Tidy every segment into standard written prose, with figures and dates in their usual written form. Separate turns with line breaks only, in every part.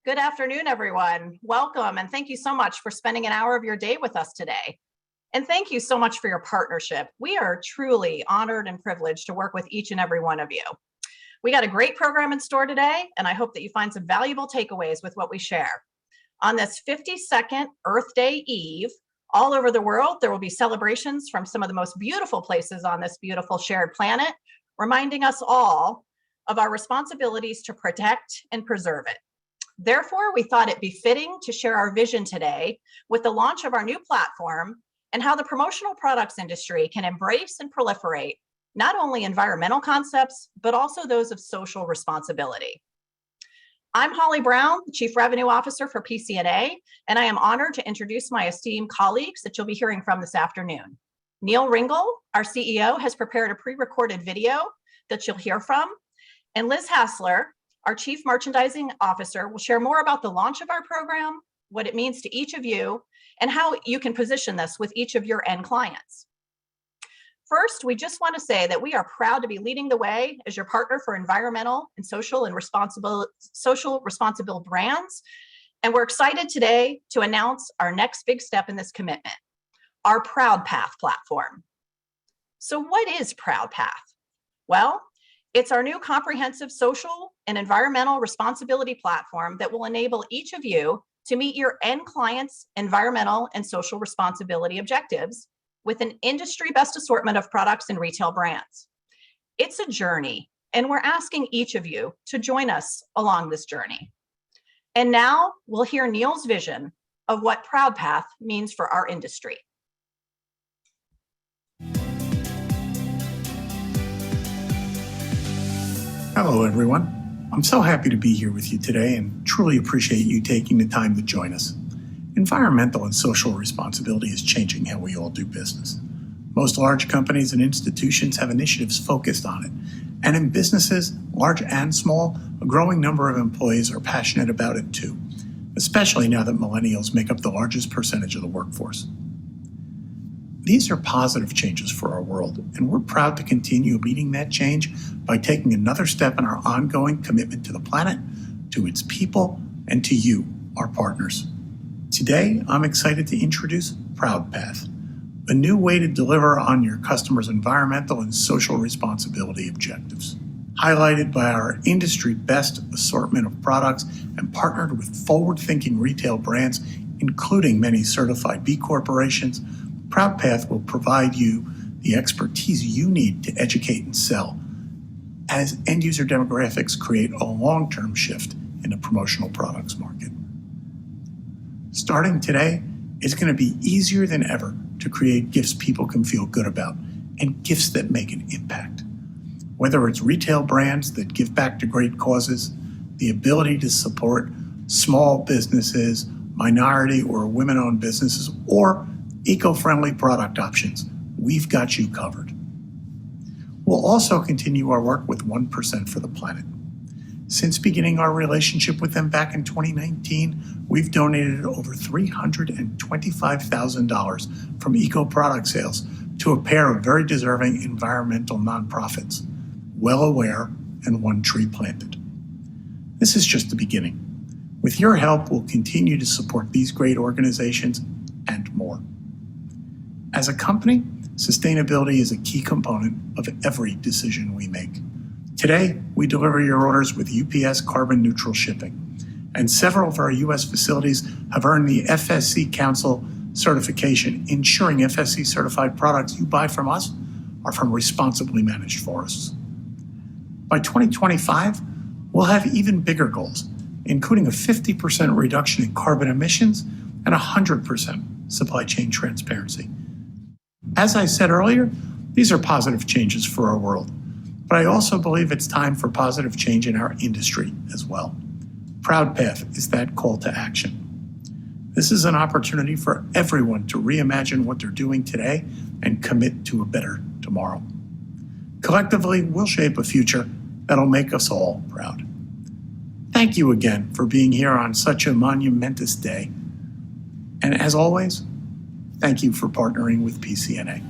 Good afternoon, everyone. Welcome, and thank you so much for spending an hour of your day with us today. And thank you so much for your partnership. We are truly honored and privileged to work with each and every one of you. We got a great program in store today, and I hope that you find some valuable takeaways with what we share. On this 52nd Earth Day Eve, all over the world, there will be celebrations from some of the most beautiful places on this beautiful shared planet, reminding us all of our responsibilities to protect and preserve it. Therefore, we thought it befitting to share our vision today with the launch of our new platform and how the promotional products industry can embrace and proliferate not only environmental concepts, but also those of social responsibility. I'm Holly Brown, Chief Revenue Officer for PCNA, and I am honored to introduce my esteemed colleagues that you'll be hearing from this afternoon. Neil Ringel, our CEO, has prepared a pre-recorded video that you'll hear from, and Liz Hassler, our Chief Merchandising Officer, will share more about the launch of our program, what it means to each of you, and how you can position this with each of your end clients. First, we just want to say that we are proud to be leading the way as your partner for environmental and social responsible brands. And we're excited today to announce our next big step in this commitment, our Proudpath platform. So what is Proudpath? Well, it's our new comprehensive social and environmental responsibility platform that will enable each of you to meet your end clients' environmental and social responsibility objectives with an industry best assortment of products and retail brands. It's a journey, and we're asking each of you to join us along this journey. And now we'll hear Neil's vision of what Proudpath means for our industry.
Hello, everyone. I'm so happy to be here with you today and truly appreciate you taking the time to join us. Environmental and social responsibility is changing how we all do business. Most large companies and institutions have initiatives focused on it. And in businesses, large and small, a growing number of employees are passionate about it too, especially now that millennials make up the largest percentage of the workforce. These are positive changes for our world, and we're proud to continue leading that change by taking another step in our ongoing commitment to the planet, to its people, and to you, our partners. Today, I'm excited to introduce Proudpath, a new way to deliver on your customers' environmental and social responsibility objectives. Highlighted by our industry best assortment of products and partnered with forward-thinking retail brands, including many certified B corporations, Proudpath will provide you the expertise you need to educate and sell as end user demographics create a long-term shift in the promotional products market. Starting today, it's going to be easier than ever to create gifts people can feel good about and gifts that make an impact. Whether it's retail brands that give back to great causes, the ability to support small businesses, minority or women-owned businesses, or eco-friendly product options, we've got you covered. We'll also continue our work with 1% for the Planet. Since beginning our relationship with them back in 2019, we've donated over $325,000 from eco-product sales to a pair of very deserving environmental nonprofits, Well Aware and One Tree Planted. This is just the beginning. With your help, we'll continue to support these great organizations and more. As a company, sustainability is a key component of every decision we make. Today, we deliver your orders with UPS carbon neutral shipping, and several of our U.S. facilities have earned the FSC Council certification, ensuring FSC certified products you buy from us are from responsibly managed forests. By 2025, we'll have even bigger goals, including a 50% reduction in carbon emissions and 100% supply chain transparency. As I said earlier, these are positive changes for our world, but I also believe it's time for positive change in our industry as well. Proudpath is that call to action. This is an opportunity for everyone to reimagine what they're doing today and commit to a better tomorrow. Collectively, we'll shape a future that'll make us all proud. Thank you again for being here on such a monumentous day. And as always, thank you for partnering with PCNA.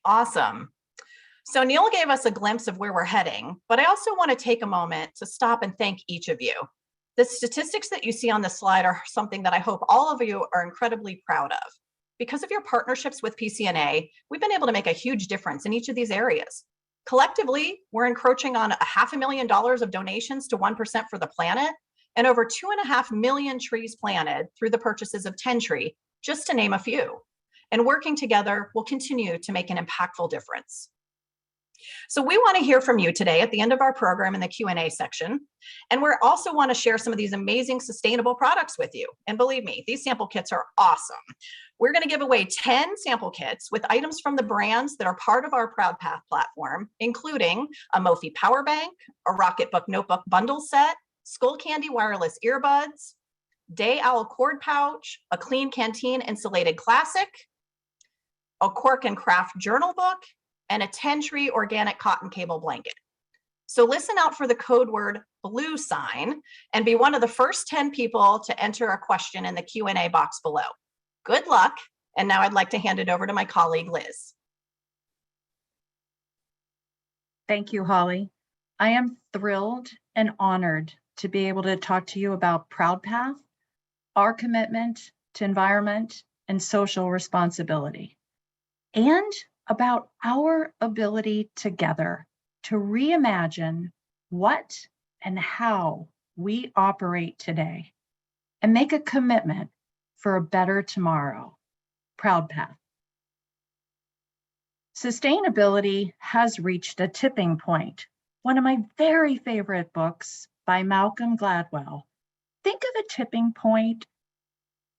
Awesome. So Neil gave us a glimpse of where we're heading, but I also want to take a moment to stop and thank each of you. The statistics that you see on the slide are something that I hope all of you are incredibly proud of. Because of your partnerships with PCNA, we've been able to make a huge difference in each of these areas. Collectively, we're encroaching on $500,000 of donations to 1% for the planet and over 2.5 million trees planted through the purchases of 10 Tree, just to name a few. And working together will continue to make an impactful difference. So we want to hear from you today at the end of our program in the Q&A section. And we also want to share some of these amazing sustainable products with you. And believe me, these sample kits are awesome. We're going to give away 10 sample kits with items from the brands that are part of our Proudpath platform, including a Mophie power bank, a Rocketbook notebook bundle set, Skull Candy wireless earbuds, Day Owl cord pouch, a Clean Canteen insulated classic, a Cork and Craft journal book, and a 10 Tree organic cotton cable blanket. So listen out for the code word blue sign and be one of the first 10 people to enter a question in the Q&A box below. Good luck. And now I'd like to hand it over to my colleague, Liz.
Thank you, Holly. I am thrilled and honored to be able to talk to you about Proudpath, our commitment to environment and social responsibility, and about our ability together to reimagine what and how we operate today and make a commitment for a better tomorrow. Proudpath. Sustainability has reached a tipping point. One of my very favorite books by Malcolm Gladwell. Think of a tipping point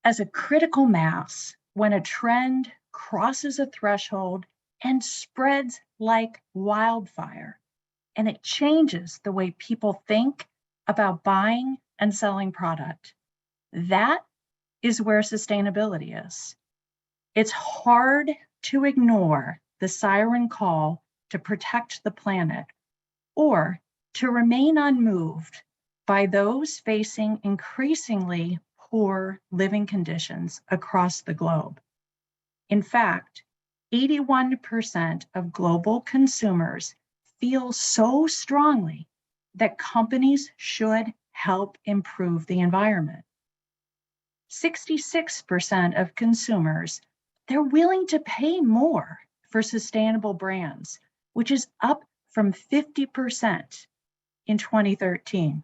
as a critical mass when a trend crosses a threshold and spreads like wildfire, and it changes the way people think about buying and selling product. That is where sustainability is. It's hard to ignore the siren call to protect the planet or to remain unmoved by those facing increasingly poor living conditions across the globe. In fact, 81% of global consumers feel so strongly that companies should help improve the environment. 66% of consumers, they're willing to pay more for sustainable brands, which is up from 50% in 2013.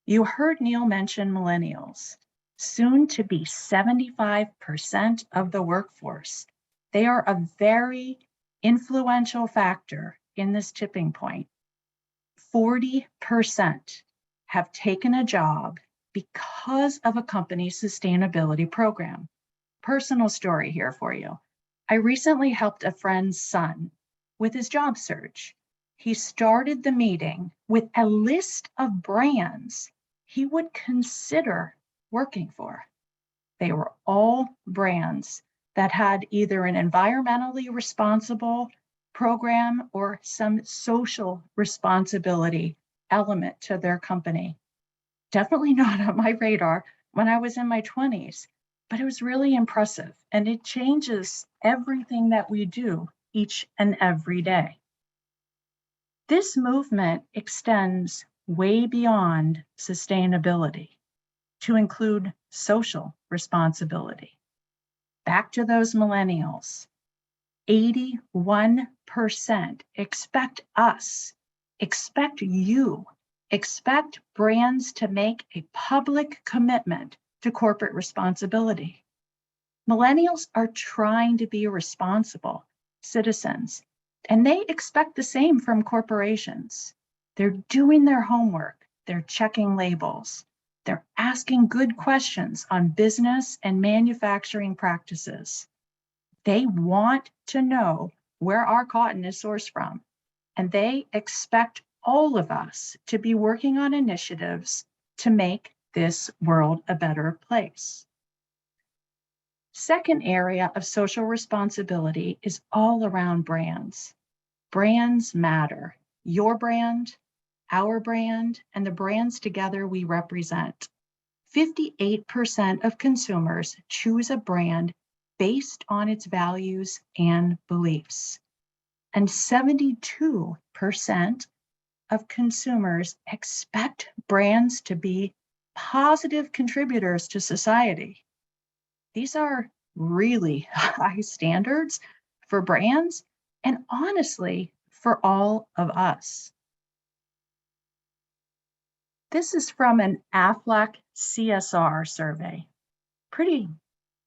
You heard Neil mention millennials, soon to be 75% of the workforce. They are a very influential factor in this tipping point. 40% have taken a job because of a company's sustainability program. Personal story here for you. I recently helped a friend's son with his job search. He started the meeting with a list of brands he would consider working for. They were all brands that had either an environmentally responsible program or some social responsibility element to their company. Definitely not on my radar when I was in my 20s, but it was really impressive, and it changes everything that we do each and every day. This movement extends way beyond sustainability to include social responsibility. Back to those millennials, 81% expect us, expect you, expect brands to make a public commitment to corporate responsibility. Millennials are trying to be responsible citizens, and they expect the same from corporations. They're doing their homework, they're checking labels, they're asking good questions on business and manufacturing practices. They want to know where our cotton is sourced from, and they expect all of us to be working on initiatives to make this world a better place. Second area of social responsibility is all around brands. Brands matter. Your brand, our brand, and the brands together we represent. 58% of consumers choose a brand based on its values and beliefs. And 72% of consumers expect brands to be positive contributors to society. These are really high standards for brands and honestly for all of us. This is from an Aflac CSR survey. Pretty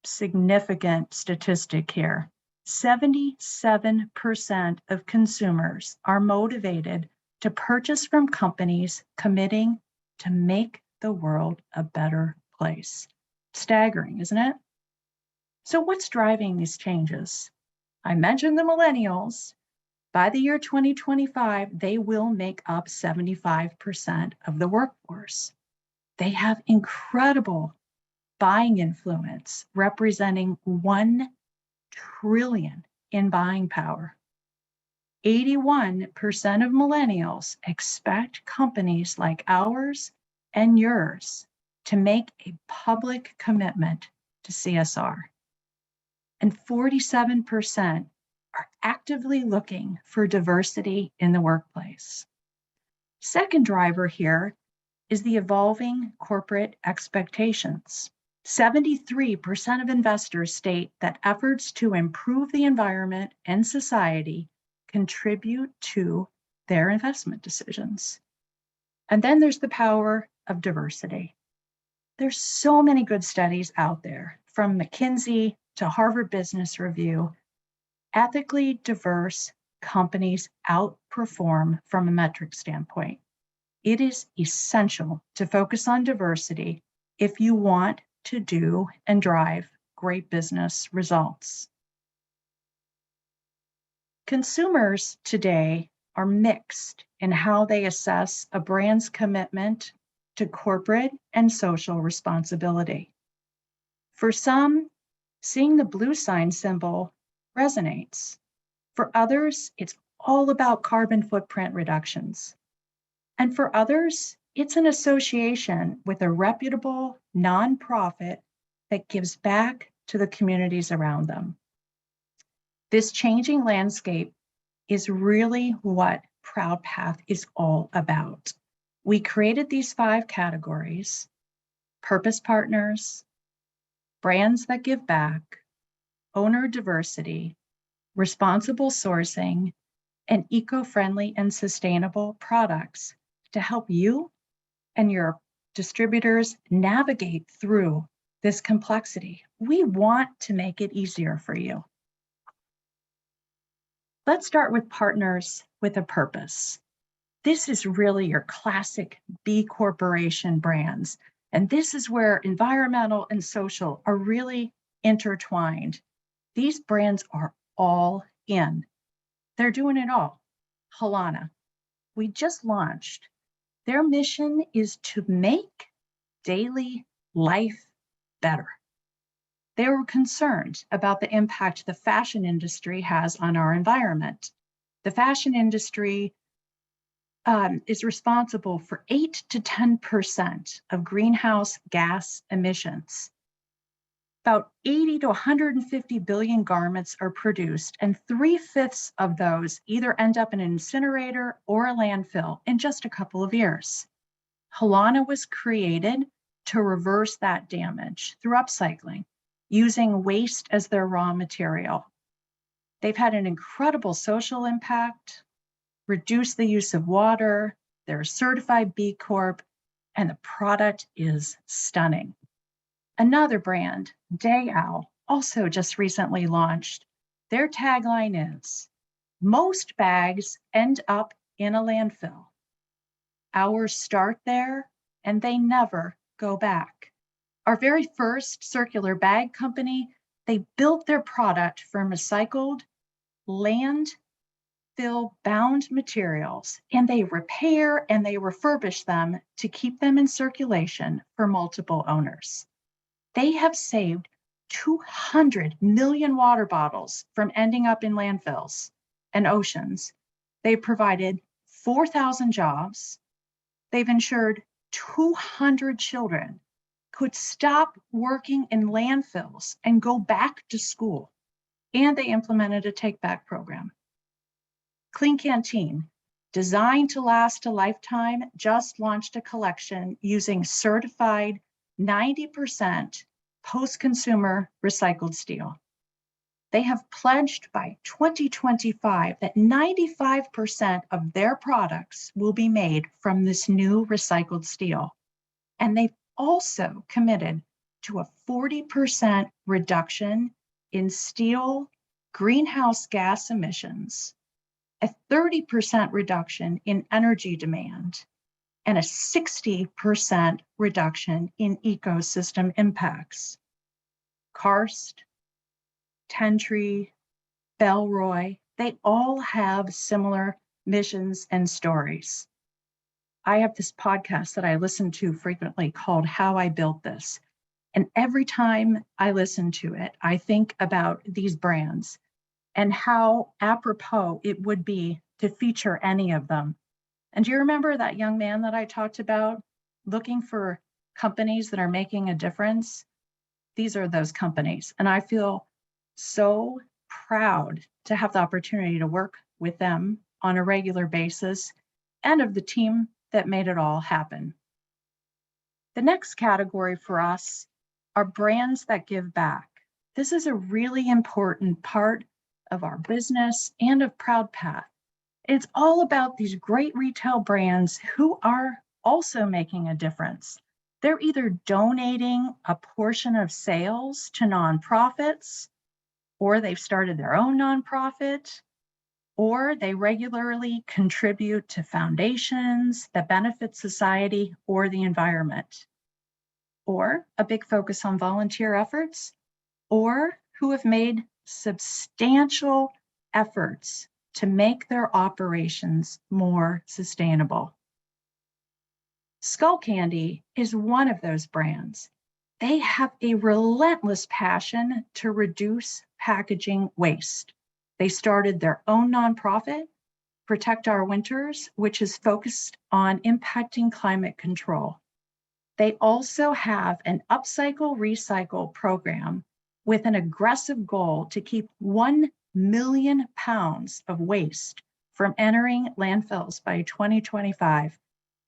significant statistic here. 77% of consumers are motivated to purchase from companies committing to make the world a better place. Staggering, isn't it? So what's driving these changes? I mentioned the millennials. By the year 2025, they will make up 75% of the workforce. They have incredible buying influence, representing 1 trillion in buying power. 81% of millennials expect companies like ours and yours to make a public commitment to CSR. And 47% are actively looking for diversity in the workplace. Second driver here is the evolving corporate expectations. 73% of investors state that efforts to improve the environment and society contribute to their investment decisions. And then there's the power of diversity. There's so many good studies out there, from McKinsey to Harvard Business Review. Ethically diverse companies outperform from a metric standpoint. It is essential to focus on diversity if you want to do and drive great business results. Consumers today are mixed in how they assess a brand's commitment to corporate and social responsibility. For some, seeing the blue sign symbol resonates. For others, it's all about carbon footprint reductions. And for others, it's an association with a reputable nonprofit that gives back to the communities around them. This changing landscape is really what Proudpath is all about. We created these 5 categories: purpose partners, brands that give back, owner diversity, responsible sourcing, and eco-friendly and sustainable products to help you and your distributors navigate through this complexity. We want to make it easier for you. Let's start with partners with a purpose. This is really your classic B Corporation brands. And this is where environmental and social are really intertwined. These brands are all in. They're doing it all. Halana, we just launched. Their mission is to make daily life better. They were concerned about the impact the fashion industry has on our environment. The fashion industry is responsible for 8 to 10% of greenhouse gas emissions. About 80 to 150 billion garments are produced, and 3/5 of those either end up in an incinerator or a landfill in just a couple of years. Halana was created to reverse that damage through upcycling, using waste as their raw material. They've had an incredible social impact, reduced the use of water, they're a certified B Corp, and the product is stunning. Another brand, Day Owl, also just recently launched. Their tagline is, "Most bags end up in a landfill. Ours start there and they never go back." Our very first circular bag company, they built their product from recycled landfill-bound materials, and they repair and they refurbish them to keep them in circulation for multiple owners. They have saved 200 million water bottles from ending up in landfills and oceans. They've provided 4,000 jobs. They've ensured 200 children could stop working in landfills and go back to school. And they implemented a take-back program. Clean Canteen, designed to last a lifetime, just launched a collection using certified 90% post-consumer recycled steel. They have pledged by 2025 that 95% of their products will be made from this new recycled steel. And they've also committed to a 40% reduction in steel greenhouse gas emissions, a 30% reduction in energy demand, and a 60% reduction in ecosystem impacts. Karst, Tentree, Bellroy, they all have similar missions and stories. I have this podcast that I listen to frequently called How I Built This. And every time I listen to it, I think about these brands and how apropos it would be to feature any of them. And do you remember that young man that I talked about looking for companies that are making a difference? These are those companies. And I feel so proud to have the opportunity to work with them on a regular basis and of the team that made it all happen. The next category for us are brands that give back. This is a really important part of our business and of Proudpath. It's all about these great retail brands who are also making a difference. They're either donating a portion of sales to nonprofits, or they've started their own nonprofit, or they regularly contribute to foundations that benefit society or the environment, or a big focus on volunteer efforts, or who have made substantial efforts to make their operations more sustainable. Skull Candy is one of those brands. They have a relentless passion to reduce packaging waste. They started their own nonprofit, Protect Our Winters, which is focused on impacting climate control. They also have an upcycle recycle program with an aggressive goal to keep 1 million pounds of waste from entering landfills by 2025.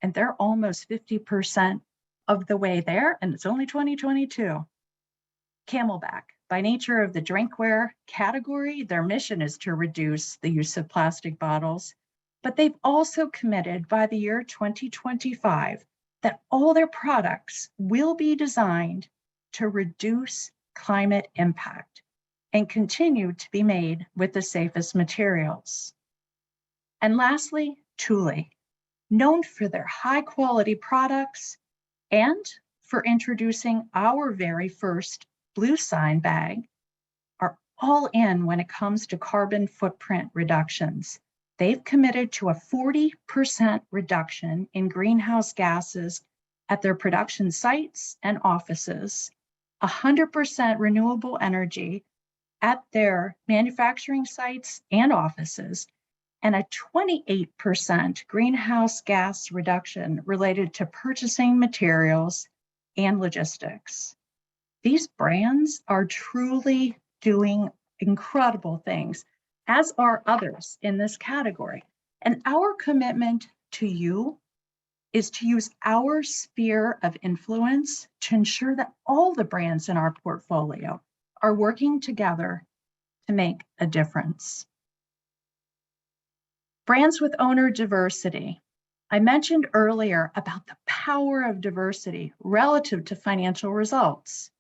And they're almost 50% of the way there, and it's only 2022. Camelback, by nature of the drinkware category, their mission is to reduce the use of plastic bottles, but they've also committed by the year 2025 that all their products will be designed to reduce climate impact and continue to be made with the safest materials. And lastly, Thule, known for their high quality products and for introducing our very first Blue Sign bag, are all in when it comes to carbon footprint reductions. They've committed to a 40% reduction in greenhouse gases at their production sites and offices, 100% renewable energy at their manufacturing sites and offices, and a 28% greenhouse gas reduction related to purchasing materials and logistics. These brands are truly doing incredible things, as are others in this category. And our commitment to you is to use our sphere of influence to ensure that all the brands in our portfolio are working together to make a difference. Brands with owner diversity. I mentioned earlier about the power of diversity relative to financial results.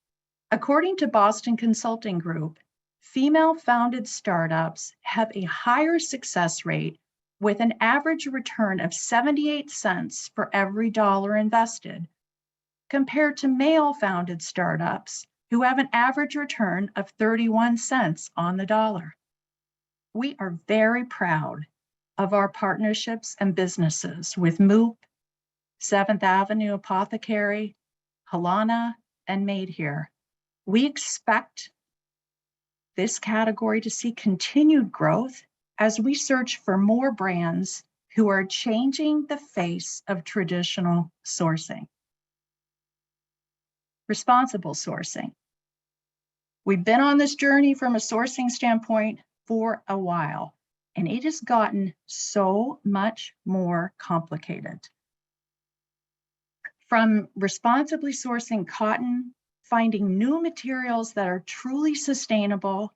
According to Boston Consulting Group, female-founded startups have a higher success rate with an average return of 78 cents for every dollar invested, compared to male-founded startups who have an average return of 31 cents on the dollar. We are very proud of our partnerships and businesses with Moop, 7th Avenue Apothecary, Halana, and Made Here. We expect this category to see continued growth as we search for more brands who are changing the face of traditional sourcing. responsible sourcing. We've been on this journey from a sourcing standpoint for a while, and it has gotten so much more complicated. From responsibly sourcing cotton, finding new materials that are truly sustainable,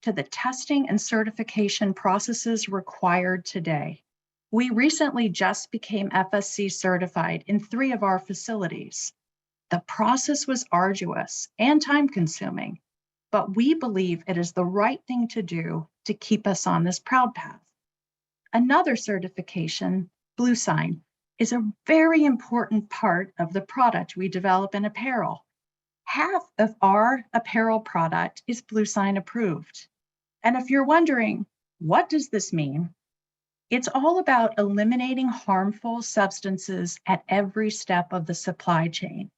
to the testing and certification processes required today. We recently just became FSC certified in 3 of our facilities. The process was arduous and time-consuming, but we believe it is the right thing to do to keep us on this proud path. Another certification, Blue Sign, is a very important part of the product we develop in apparel. Half of our apparel product is Blue Sign approved. And if you're wondering, what does this mean? It's all about eliminating harmful substances at every step of the supply chain.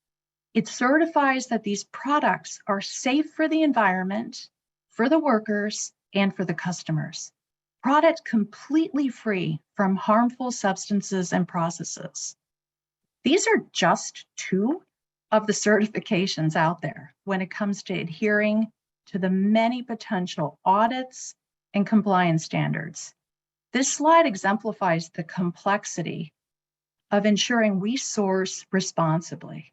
It certifies that these products are safe for the environment, for the workers, and for the customers. Products completely free from harmful substances and processes. These are just 2 of the certifications out there when it comes to adhering to the many potential audits and compliance standards. This slide exemplifies the complexity of ensuring we source responsibly.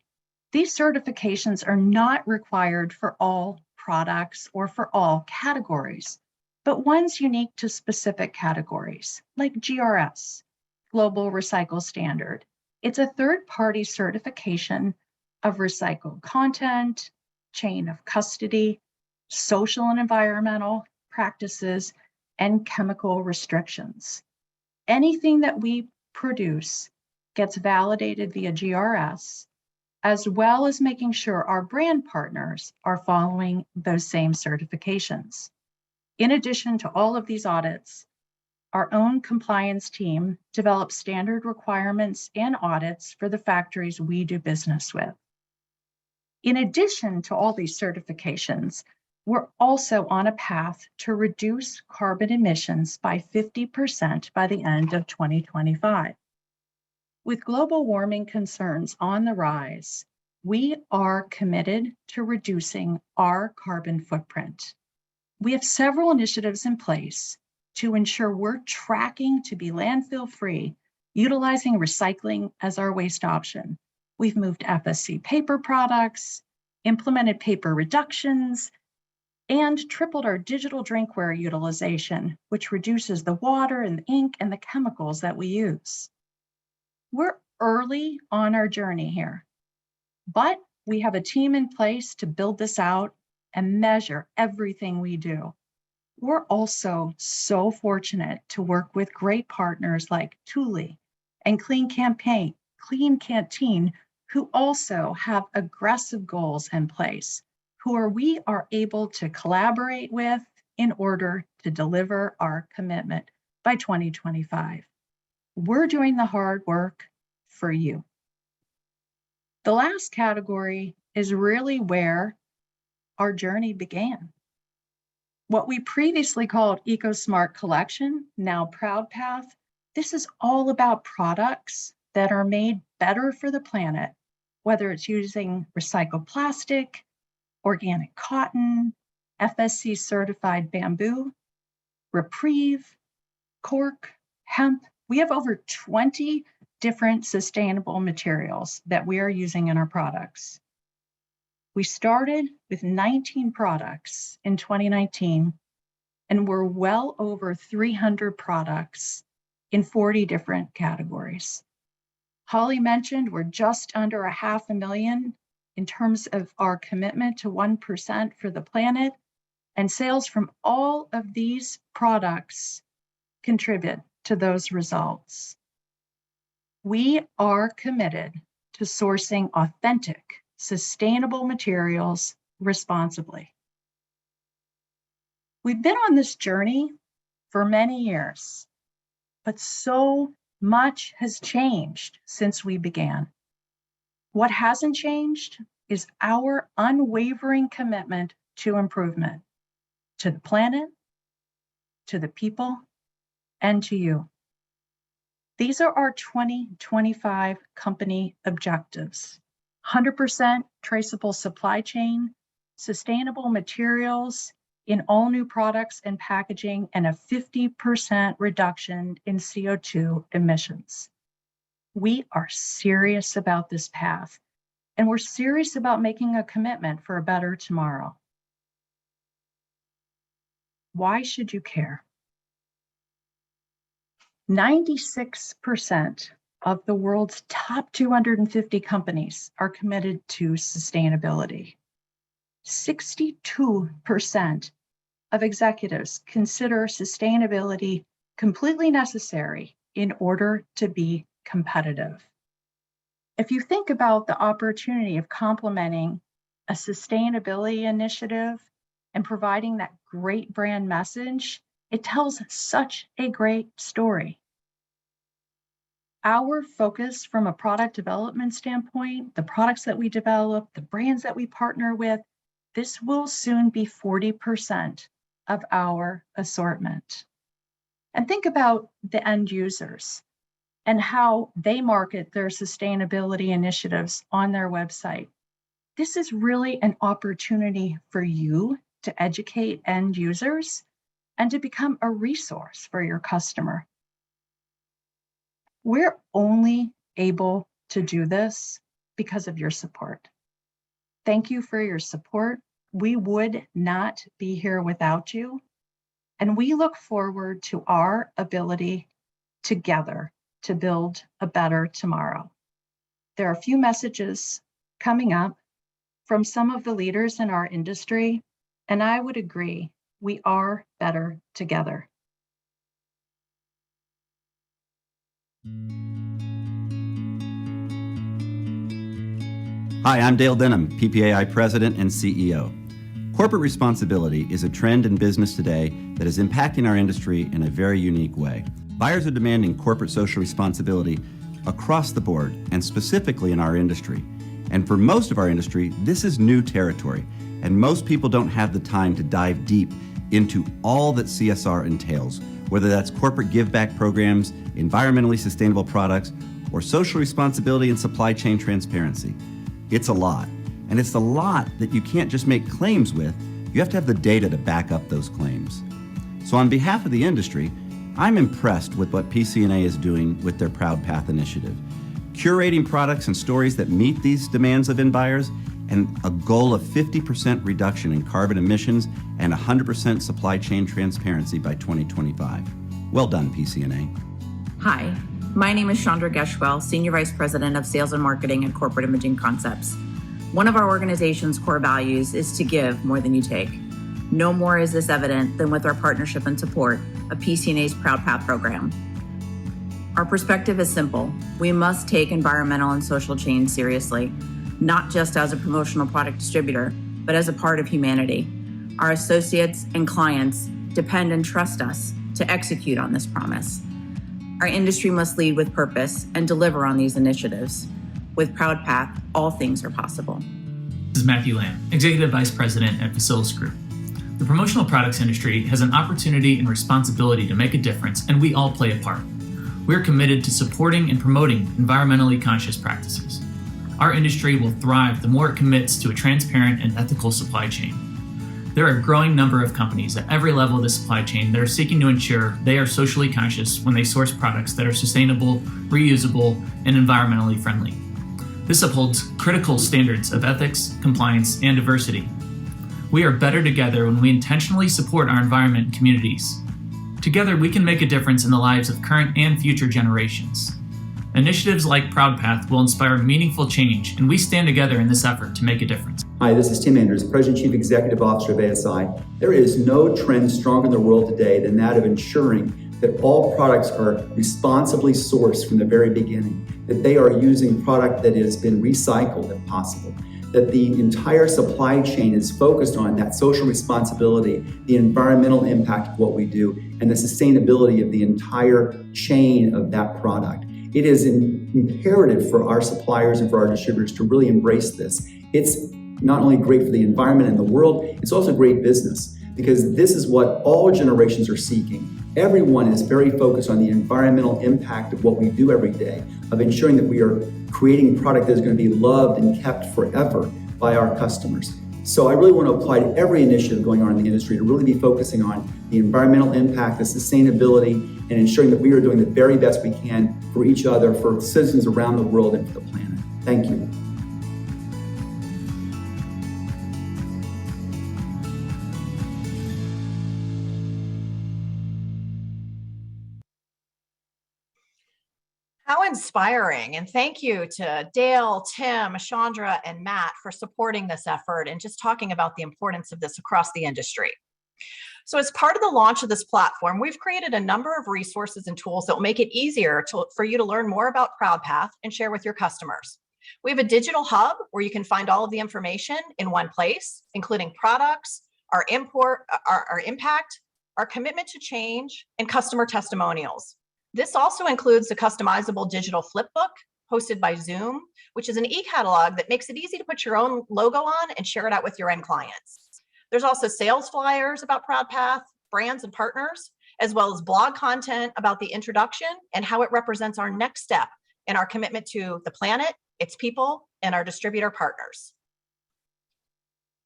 These certifications are not required for all products or for all categories, but ones unique to specific categories, like GRS, Global Recycle Standard. It's a third-party certification of recycled content, chain of custody, social and environmental practices, and chemical restrictions. Anything that we produce gets validated via GRS, as well as making sure our brand partners are following those same certifications. In addition to all of these audits, our own compliance team develops standard requirements and audits for the factories we do business with. In addition to all these certifications, we're also on a path to reduce carbon emissions by 50% by the end of 2025. With global warming concerns on the rise, we are committed to reducing our carbon footprint. We have several initiatives in place to ensure we're tracking to be landfill-free, utilizing recycling as our waste option. We've moved FSC paper products, implemented paper reductions, and tripled our digital drinkware utilization, which reduces the water and the ink and the chemicals that we use. We're early on our journey here, but we have a team in place to build this out and measure everything we do. We're also so fortunate to work with great partners like Thule and Clean Canteen, who also have aggressive goals in place, we are able to collaborate with in order to deliver our commitment by 2025. We're doing the hard work for you. The last category is really where our journey began. What we previously called Ecosmart Collection, now Proudpath, this is all about products that are made better for the planet, whether it's using recycled plastic, organic cotton, FSC certified bamboo, Reprieve, cork, hemp. We have over 20 different sustainable materials that we are using in our products. We started with 19 products in 2019, and we're well over 300 products in 40 different categories. Holly mentioned we're just under 500,000 in terms of our commitment to 1% for the planet, and sales from all of these products contribute to those results. We are committed to sourcing authentic, sustainable materials responsibly. We've been on this journey for many years, but so much has changed since we began. What hasn't changed is our unwavering commitment to improvement, to the planet, to the people, and to you. These are our 2025 company objectives. 100% traceable supply chain, sustainable materials in all new products and packaging, and a 50% reduction in CO2 emissions. We are serious about this path, and we're serious about making a commitment for a better tomorrow. Why should you care? 96% of the world's top 250 companies are committed to sustainability. 62% of executives consider sustainability completely necessary in order to be competitive. If you think about the opportunity of complementing a sustainability initiative and providing that great brand message, it tells such a great story. Our focus from a product development standpoint, the products that we develop, the brands that we partner with, this will soon be 40% of our assortment. And think about the end users and how they market their sustainability initiatives on their website. This is really an opportunity for you to educate end users and to become a resource for your customer. We're only able to do this because of your support. Thank you for your support. We would not be here without you. And we look forward to our ability together to build a better tomorrow. There are a few messages coming up from some of the leaders in our industry, and I would agree, we are better together.
Hi, I'm Dale Denham, PPAI President and CEO. Corporate responsibility is a trend in business today that is impacting our industry in a very unique way. Buyers are demanding corporate social responsibility across the board and specifically in our industry. And for most of our industry, this is new territory, and most people don't have the time to dive deep into all that CSR entails, whether that's corporate give-back programs, environmentally sustainable products, or social responsibility and supply chain transparency. It's a lot, and it's a lot that you can't just make claims with. You have to have the data to back up those claims. So on behalf of the industry, I'm impressed with what PCNA is doing with their Proudpath initiative, curating products and stories that meet these demands of end buyers, and a goal of 50% reduction in carbon emissions and 100% supply chain transparency by 2025. Well done, PCNA.
Hi, my name is Chandra Geshwell, Senior Vice President of Sales and Marketing at Corporate Imaging Concepts. One of our organization's core values is to give more than you take. No more is this evident than with our partnership and support of PCNA's Proudpath program. Our perspective is simple. We must take environmental and social change seriously, not just as a promotional product distributor, but as a part of humanity. Our associates and clients depend and trust us to execute on this promise. Our industry must lead with purpose and deliver on these initiatives. With Proudpath, all things are possible.
This is Matthew Lamb, Executive Vice President at Facilis Group. The promotional products industry has an opportunity and responsibility to make a difference, and we all play a part. We're committed to supporting and promoting environmentally conscious practices. Our industry will thrive the more it commits to a transparent and ethical supply chain. There are a growing number of companies at every level of the supply chain that are seeking to ensure they are socially conscious when they source products that are sustainable, reusable, and environmentally friendly. This upholds critical standards of ethics, compliance, and diversity. We are better together when we intentionally support our environment and communities. Together, we can make a difference in the lives of current and future generations. Initiatives like Proudpath will inspire meaningful change, and we stand together in this effort to make a difference.
Hi, this is Tim Andrews, President and Chief Executive Officer of ASI. There is no trend stronger in the world today than that of ensuring that all products are responsibly sourced from the very beginning, that they are using product that has been recycled if possible, that the entire supply chain is focused on that social responsibility, the environmental impact of what we do, and the sustainability of the entire chain of that product. It is imperative for our suppliers and for our distributors to really embrace this. It's not only great for the environment and the world, it's also great business. because this is what all generations are seeking. Everyone is very focused on the environmental impact of what we do every day, of ensuring that we are creating product that is going to be loved and kept forever by our customers. So I really want to apply to every initiative going on in the industry to really be focusing on the environmental impact, the sustainability, and ensuring that we are doing the very best we can for each other, for citizens around the world, and for the planet. Thank you.
How inspiring. And thank you to Dale, Tim, Chandra, and Matt for supporting this effort and just talking about the importance of this across the industry. So as part of the launch of this platform, we've created a number of resources and tools that will make it easier for you to learn more about Proudpath and share with your customers. We have a digital hub where you can find all of the information in one place, including products, our impact, our commitment to change, and customer testimonials. This also includes the customizable digital flipbook hosted by Zoom, which is an e-catalog that makes it easy to put your own logo on and share it out with your end clients. There's also sales flyers about Proudpath, brands and partners, as well as blog content about the introduction and how it represents our next step in our commitment to the planet, its people, and our distributor partners.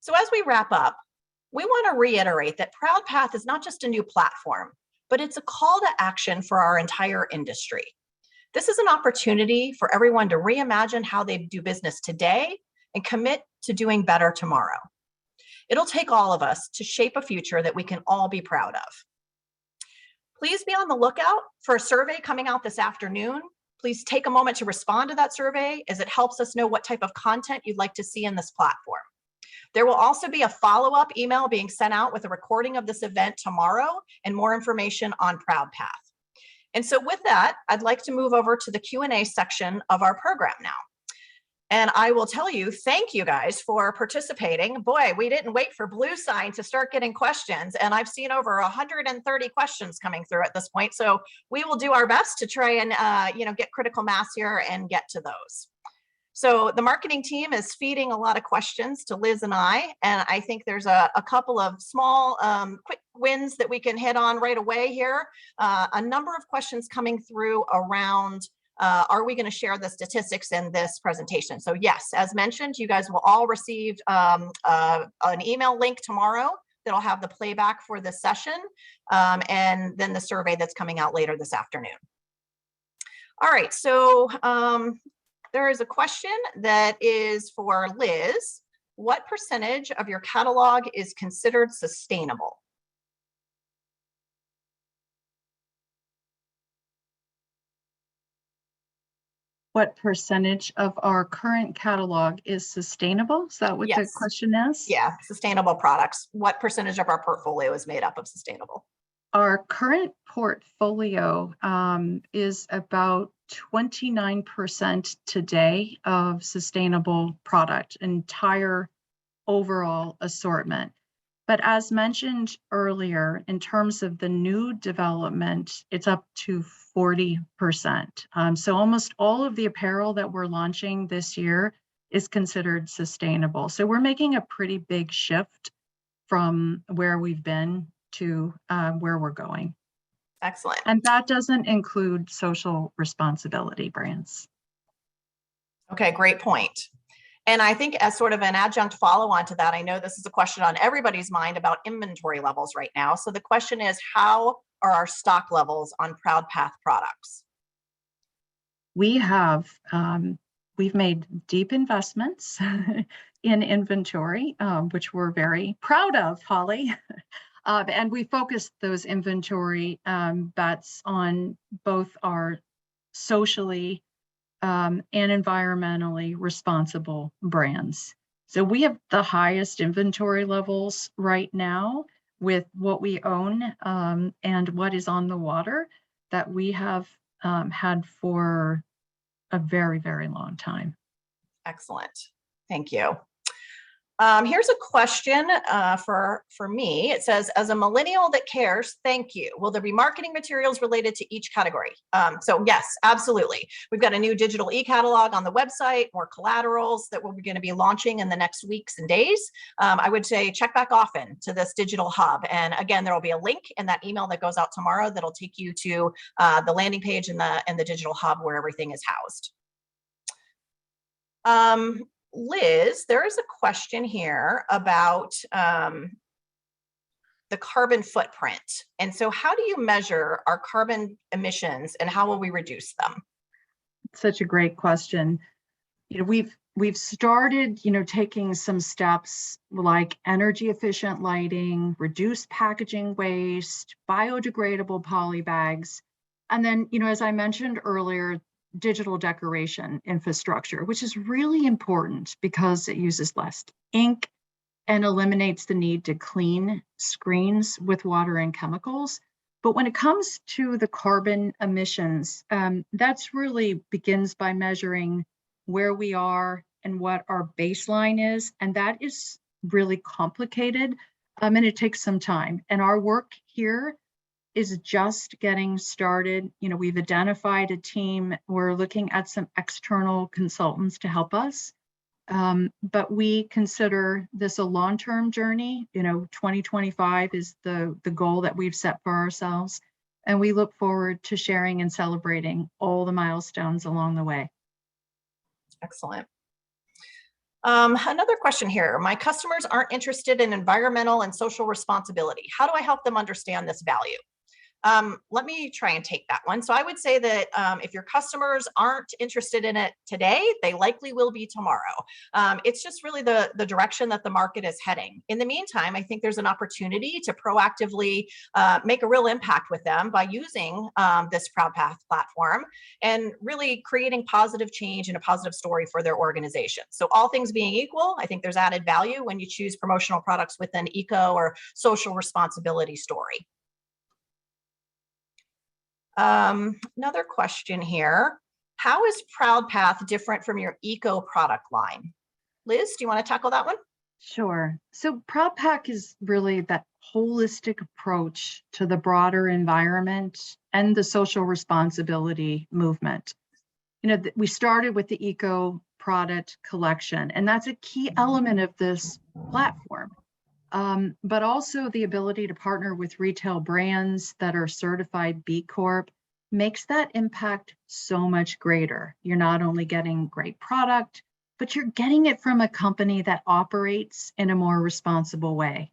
So as we wrap up, we want to reiterate that Proudpath is not just a new platform, but it's a call to action for our entire industry. This is an opportunity for everyone to reimagine how they do business today and commit to doing better tomorrow. It'll take all of us to shape a future that we can all be proud of. Please be on the lookout for a survey coming out this afternoon. Please take a moment to respond to that survey, as it helps us know what type of content you'd like to see in this platform. There will also be a follow-up email being sent out with a recording of this event tomorrow and more information on Proudpath. And so with that, I'd like to move over to the Q&A section of our program now. And I will tell you, thank you guys for participating. Boy, we didn't wait for blue sign to start getting questions, and I've seen over 130 questions coming through at this point. So we will do our best to try and get critical mass here and get to those. So the marketing team is feeding a lot of questions to Liz and I think there's a couple of small quick wins that we can hit on right away here. A number of questions coming through around, are we going to share the statistics in this presentation? So yes, as mentioned, you guys will all receive an email link tomorrow that'll have the playback for this session, and then the survey that's coming out later this afternoon. All right, so there is a question that is for Liz. What percentage of your catalog is considered sustainable?
What percentage of our current catalog is sustainable? Is that what the question is?
Yeah, sustainable products. What percentage of our portfolio is made up of sustainable?
Our current portfolio is about 29% today of sustainable product, entire overall assortment. But as mentioned earlier, in terms of the new development, it's up to 40%. So almost all of the apparel that we're launching this year is considered sustainable. So we're making a pretty big shift from where we've been to where we're going.
Excellent.
And that doesn't include social responsibility brands.
Okay, great point. And I think as sort of an adjunct follow-on to that, I know this is a question on everybody's mind about inventory levels right now. So the question is, how are our stock levels on Proudpath products?
We have, we've made deep investments in inventory, which we're very proud of, Holly. And we focused those inventory bets on both our socially and environmentally responsible brands. So we have the highest inventory levels right now with what we own and what is on the water that we have had for a very, very long time.
Excellent. Thank you. Here's a question for me. It says, as a millennial that cares, thank you. Will there be marketing materials related to each category? So yes, absolutely. We've got a new digital e-catalog on the website, more collaterals that we're going to be launching in the next weeks and days. I would say check back often to this digital hub. And again, there will be a link in that email that goes out tomorrow that'll take you to the landing page and the digital hub where everything is housed. Liz, there is a question here about the carbon footprint. And so how do you measure our carbon emissions and how will we reduce them?
Such a great question. We've started, taking some steps like energy efficient lighting, reduced packaging waste, biodegradable poly bags. And then, as I mentioned earlier, digital decoration infrastructure, which is really important because it uses less ink and eliminates the need to clean screens with water and chemicals. But when it comes to the carbon emissions, that's really begins by measuring where we are and what our baseline is. And that is really complicated and it takes some time. And our work here is just getting started. We've identified a team. We're looking at some external consultants to help us. But we consider this a long-term journey. 2025 is the goal that we've set for ourselves. And we look forward to sharing and celebrating all the milestones along the way.
Excellent. Another question here. My customers aren't interested in environmental and social responsibility. How do I help them understand this value? Let me try and take that one. So I would say that if your customers aren't interested in it today, they likely will be tomorrow. It's just really the direction that the market is heading. In the meantime, I think there's an opportunity to proactively make a real impact with them by using this Proudpath platform and really creating positive change and a positive story for their organization. So all things being equal, I think there's added value when you choose promotional products with an eco or social responsibility story. Another question here. How is Proudpath different from your eco product line? Liz, do you want to tackle that one?
Sure. So Proudpath is really that holistic approach to the broader environment and the social responsibility movement. We started with the eco product collection, and that's a key element of this platform. But also the ability to partner with retail brands that are certified B Corp makes that impact so much greater. You're not only getting great product, but you're getting it from a company that operates in a more responsible way.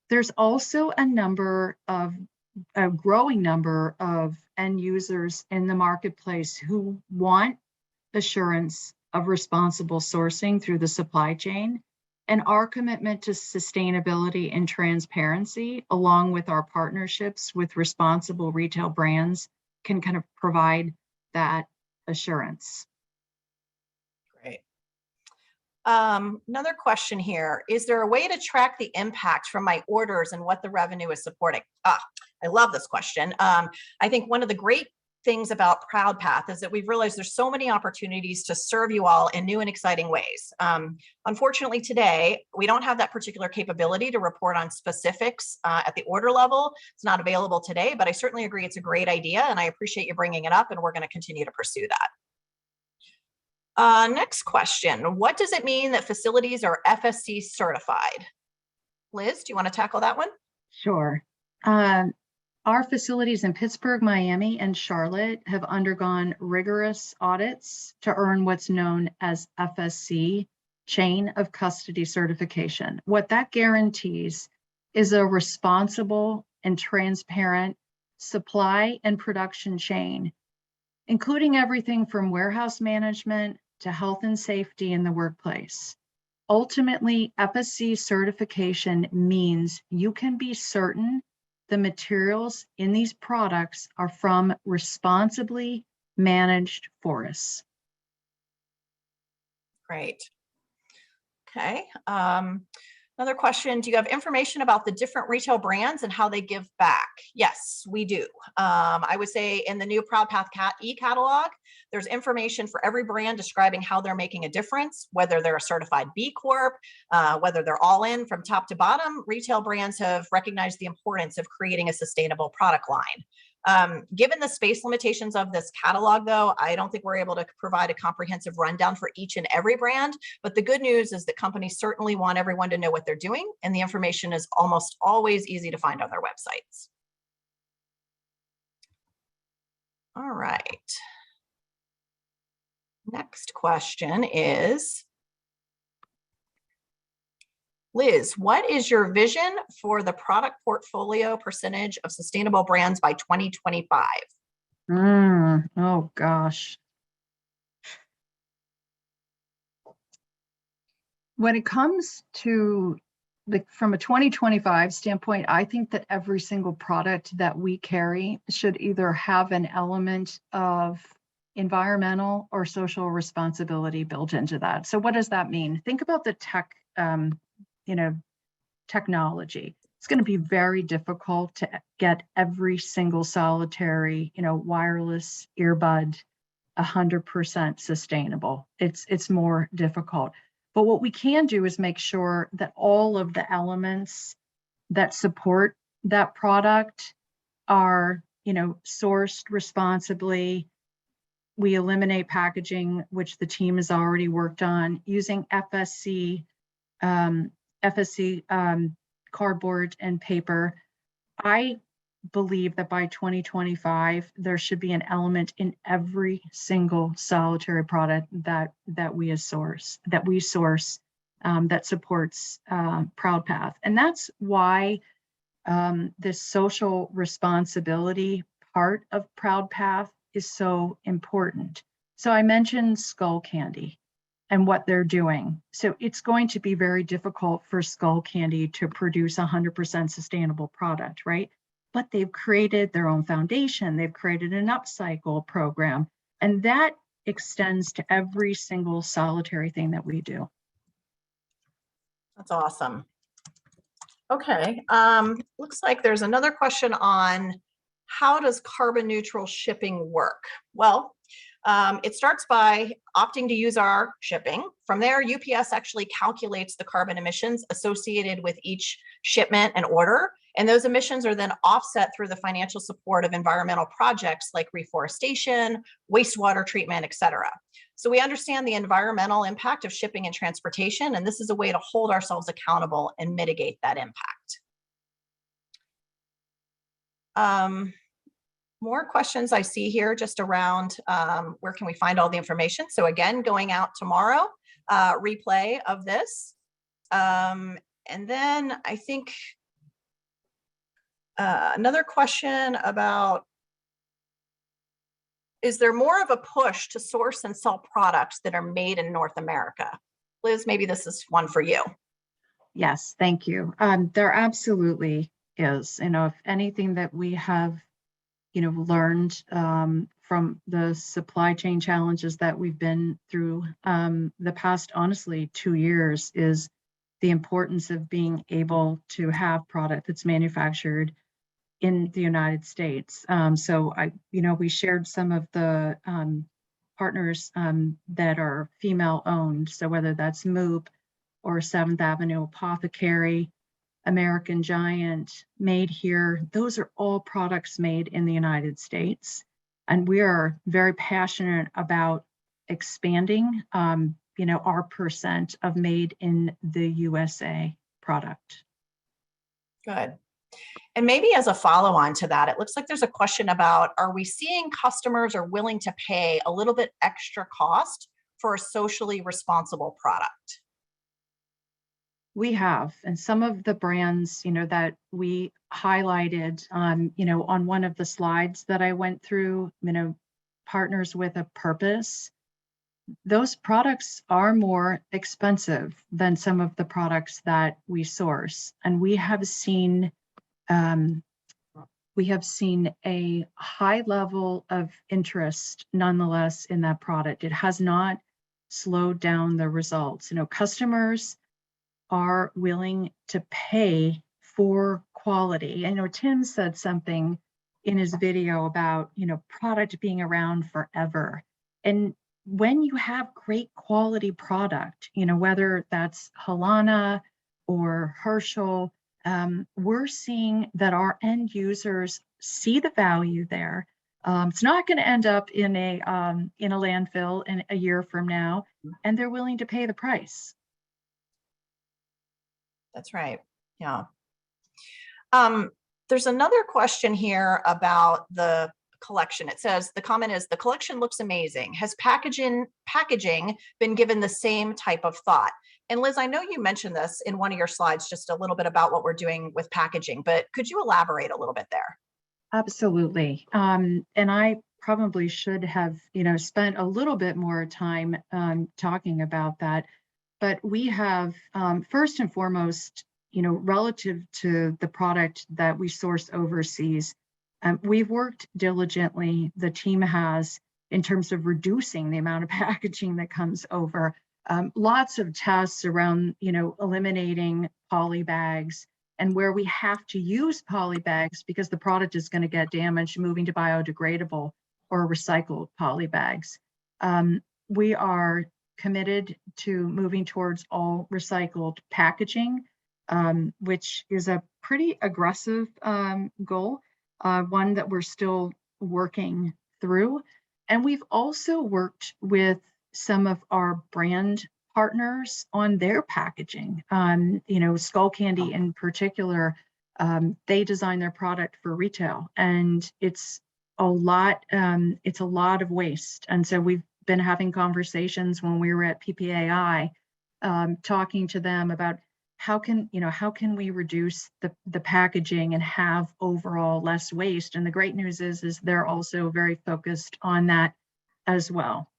There's also a growing number of end users in the marketplace who want assurance of responsible sourcing through the supply chain. And our commitment to sustainability and transparency, along with our partnerships with responsible retail brands, can kind of provide that assurance.
Great. Another question here. Is there a way to track the impact from my orders and what the revenue is supporting? I love this question. I think one of the great things about Proudpath is that we've realized there's so many opportunities to serve you all in new and exciting ways. Unfortunately, today, we don't have that particular capability to report on specifics at the order level. It's not available today, but I certainly agree it's a great idea, and I appreciate you bringing it up, and we're going to continue to pursue that. Next question. What does it mean that facilities are FSC certified? Liz, do you want to tackle that one?
Sure. Our facilities in Pittsburgh, Miami, and Charlotte have undergone rigorous audits to earn what's known as FSC, Chain of Custody Certification. What that guarantees is a responsible and transparent supply and production chain, including everything from warehouse management to health and safety in the workplace. Ultimately, FSC certification means you can be certain the materials in these products are from responsibly managed forests.
Great. Okay. Another question, do you have information about the different retail brands and how they give back? Yes, we do. I would say in the new Proudpath e-catalog, there's information for every brand describing how they're making a difference, whether they're a certified B Corp, whether they're all in from top to bottom. Retail brands have recognized the importance of creating a sustainable product line. Given the space limitations of this catalog, though, I don't think we're able to provide a comprehensive rundown for each and every brand. But the good news is that companies certainly want everyone to know what they're doing, and the information is almost always easy to find on their websites. All right. Next question is, Liz, what is your vision for the product portfolio percentage of sustainable brands by 2025?
Oh gosh. When it comes to from a 2025 standpoint, I think that every single product that we carry should either have an element of environmental or social responsibility built into that. So what does that mean? Think about the technology. It's going to be very difficult to get every single solitary, wireless earbud 100% sustainable. It's more difficult. But what we can do is make sure that all of the elements that support that product are, sourced responsibly. We eliminate packaging, which the team has already worked on, using FSC cardboard and paper. I believe that by 2025, there should be an element in every single solitary product that we source that supports Proudpath. And that's why this social responsibility part of Proudpath is so important. So I mentioned Skull Candy and what they're doing. So it's going to be very difficult for Skull Candy to produce 100% sustainable product, right? But they've created their own foundation. They've created an upcycle program, and that extends to every single solitary thing that we do.
That's awesome. Okay, looks like there's another question on how does carbon neutral shipping work? Well, it starts by opting to use our shipping. From there, UPS actually calculates the carbon emissions associated with each shipment and order. And those emissions are then offset through the financial support of environmental projects like reforestation, wastewater treatment, et cetera. So we understand the environmental impact of shipping and transportation, and this is a way to hold ourselves accountable and mitigate that impact. More questions I see here just around where can we find all the information. So again, going out tomorrow, replay of this. And then I think another question about, is there more of a push to source and sell products that are made in North America? Liz, maybe this is one for you.
Yes, thank you. There absolutely is. If anything that we have learned from the supply chain challenges that we've been through the past, honestly, 2 years, is the importance of being able to have product that's manufactured in the United States. So we shared some of the partners that are female owned. So whether that's Moop or 7th Avenue Apothecary, American Giant, Made Here, those are all products made in the United States. And we are very passionate about expanding, our percent of made in the USA product.
Good. And maybe as a follow-on to that, it looks like there's a question about, are we seeing customers are willing to pay a little bit extra cost for a socially responsible product?
We have, and some of the brands, that we highlighted on, on one of the slides that I went through, partners with a purpose. Those products are more expensive than some of the products that we source, and we have seen a high level of interest, nonetheless, in that product. It has not slowed down the results. Customers are willing to pay for quality. I know Tim said something in his video about, product being around forever. And when you have great quality product, whether that's Halana or Herschel, we're seeing that our end users see the value there. It's not going to end up in a landfill in a year from now, and they're willing to pay the price.
That's right. Yeah. There's another question here about the collection. It says, the comment is, the collection looks amazing. Has packaging been given the same type of thought? And Liz, I know you mentioned this in one of your slides, just a little bit about what we're doing with packaging, but could you elaborate a little bit there?
Absolutely. And I probably should have, spent a little bit more time talking about that. But we have, first and foremost, relative to the product that we source overseas, we've worked diligently, the team has, in terms of reducing the amount of packaging that comes over. Lots of tests around, eliminating poly bags, and where we have to use poly bags because the product is going to get damaged, moving to biodegradable or recycled poly bags. We are committed to moving towards all recycled packaging, which is a pretty aggressive goal, one that we're still working through. And we've also worked with some of our brand partners on their packaging. Skull Candy in particular, they design their product for retail, and it's a lot of waste. And so we've been having conversations when we were at PPAI, talking to them about how can we reduce the packaging and have overall less waste. And the great news is they're also very focused on that as well.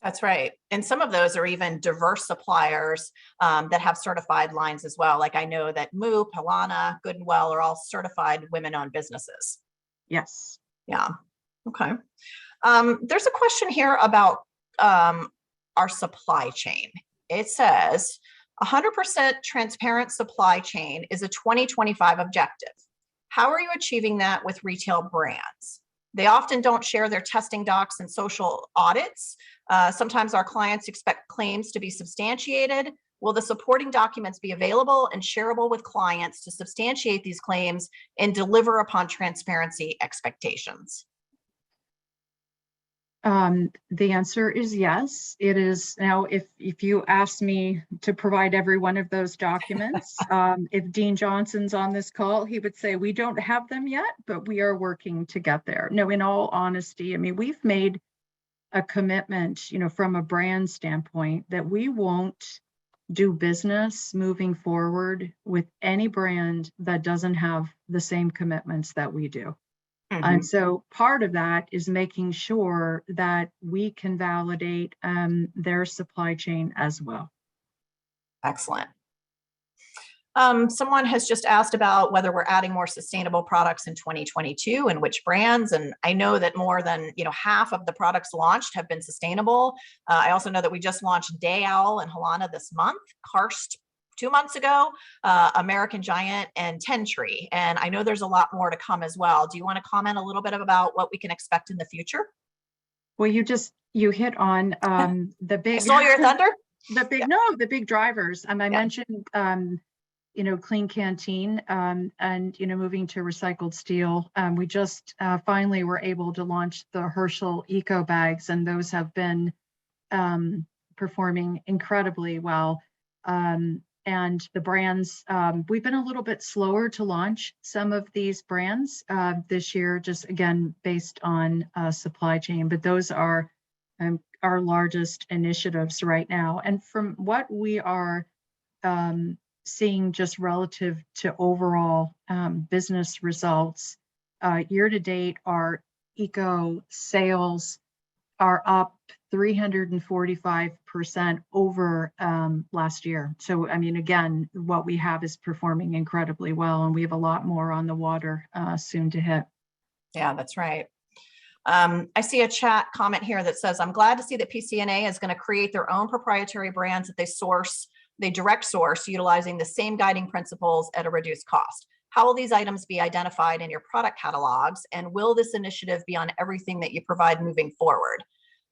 That's right. And some of those are even diverse suppliers that have certified lines as well. Like I know that Moop, Halana, Good and Well are all certified women-owned businesses.
Yes.
Yeah. Okay. There's a question here about our supply chain. It says 100% transparent supply chain is a 2025 objective. How are you achieving that with retail brands? They often don't share their testing docs and social audits. Sometimes our clients expect claims to be substantiated. Will the supporting documents be available and shareable with clients to substantiate these claims and deliver upon transparency expectations?
The answer is yes. It is now, if you ask me to provide every one of those documents, if Dean Johnson's on this call, he would say we don't have them yet, but we are working to get there. No, in all honesty, I mean, we've made a commitment, from a brand standpoint, that we won't do business moving forward with any brand that doesn't have the same commitments that we do.
Mm-hmm.
And so part of that is making sure that we can validate their supply chain as well.
Excellent. Someone has just asked about whether we're adding more sustainable products in 2022 and which brands. And I know that more than half of the products launched have been sustainable. I also know that we just launched Day Owl and Halana this month, Karst 2 months ago, American Giant, and 10 Tree. And I know there's a lot more to come as well. Do you want to comment a little bit about what we can expect in the future?
Well, you hit on the big.
I stole your thunder?
The big drivers. I mentioned, Clean Canteen, and moving to recycled steel. We just finally were able to launch the Herschel Eco Bags, and those have been performing incredibly well. And the brands, we've been a little bit slower to launch some of these brands this year, just again, based on supply chain, but those are our largest initiatives right now. And from what we are seeing just relative to overall business results, year to date, our eco sales are up 345% over last year. So, again, what we have is performing incredibly well, and we have a lot more on the water soon to hit.
Yeah, that's right. I see a chat comment here that says, I'm glad to see that PCNA is going to create their own proprietary brands that they source they direct source utilizing the same guiding principles at a reduced cost. How will these items be identified in your product catalogs? And will this initiative be on everything that you provide moving forward?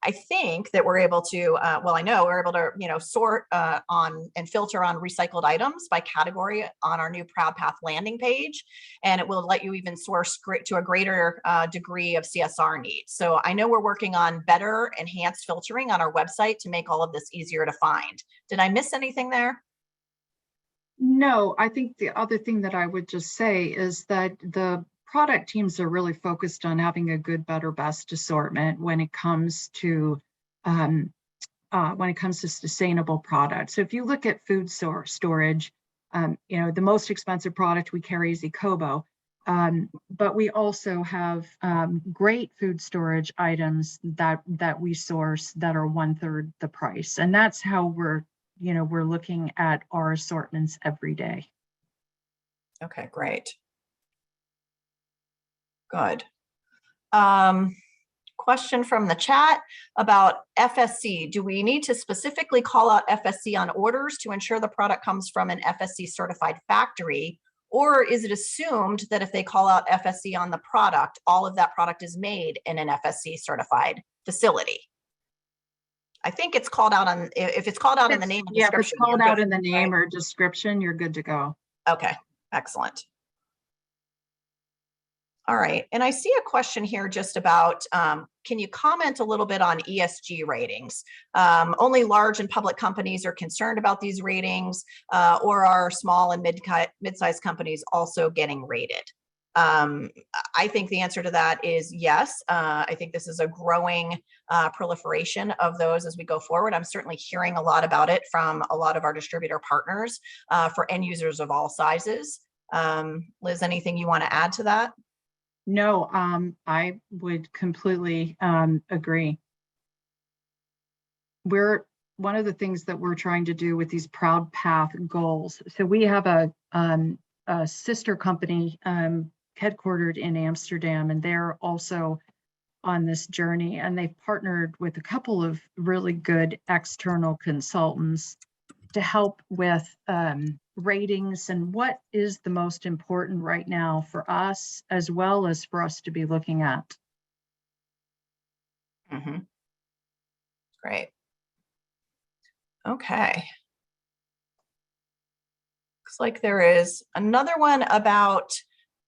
I think that we're able to, I know we're able to, sort on and filter on recycled items by category on our new Proudpath landing page. And it will let you even source to a greater degree of CSR needs. So I know we're working on better enhanced filtering on our website to make all of this easier to find. Did I miss anything there?
No, I think the other thing that I would just say is that the product teams are really focused on having a good, better, best assortment when it comes to sustainable products. So if you look at food storage, the most expensive product we carry is Ecobo, but we also have great food storage items that we source that are 1/3 the price, and that's how we're looking at our assortments every day.
Okay, great. Good. Question from the chat about FSC. Do we need to specifically call out FSC on orders to ensure the product comes from an FSC certified factory? Or is it assumed that if they call out FSC on the product, all of that product is made in an FSC certified facility? I think it's called out on, if it's called out in the name and description.
Yeah, if it's called out in the name or description, you're good to go.
Okay, excellent. All right, and I see a question here just about, can you comment a little bit on ESG ratings? Only large and public companies are concerned about these ratings, or are small and mid-sized companies also getting rated? I think the answer to that is yes. I think this is a growing proliferation of those as we go forward. I'm certainly hearing a lot about it from a lot of our distributor partners for end users of all sizes. Liz, anything you want to add to that?
No, I would completely agree. One of the things that we're trying to do with these Proudpath goals. So we have a sister company headquartered in Amsterdam, and they're also on this journey. And they've partnered with a couple of really good external consultants to help with ratings and what is the most important right now for us, as well as for us to be looking at.
Mm-hmm. Great. Okay. Looks like there is another one about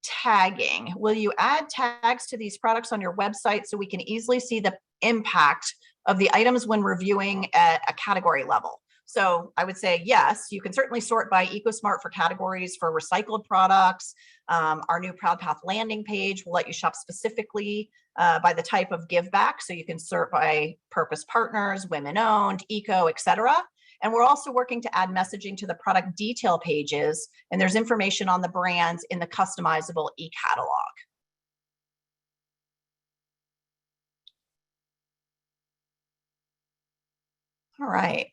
tagging. Will you add tags to these products on your website so we can easily see the impact of the items when reviewing at a category level? So I would say, yes, you can certainly sort by Ecosmart for categories for recycled products. Our new Proudpath landing page will let you shop specifically by the type of give back. So you can sort by purpose partners, women owned, eco, etc. And we're also working to add messaging to the product detail pages. And there's information on the brands in the customizable e-catalog. All right.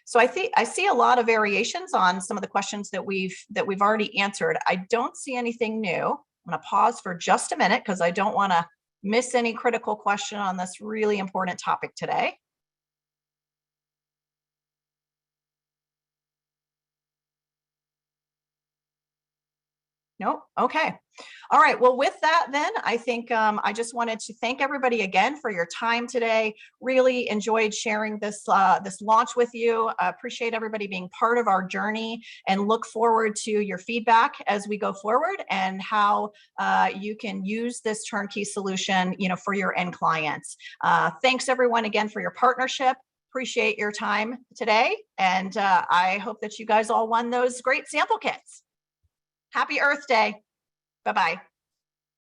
So I see a lot of variations on some of the questions that we've already answered. I don't see anything new. I'm going to pause for just a minute because I don't want to miss any critical question on this really important topic today. Nope. Okay. All right. Well, with that, then I think I just wanted to thank everybody again for your time today. Really enjoyed sharing this launch with you. Appreciate everybody being part of our journey, and look forward to your feedback as we go forward and how you can use this turnkey solution, for your end clients. Thanks everyone again for your partnership. Appreciate your time today, and I hope that you guys all won those great sample kits. Happy Earth Day. Bye-bye.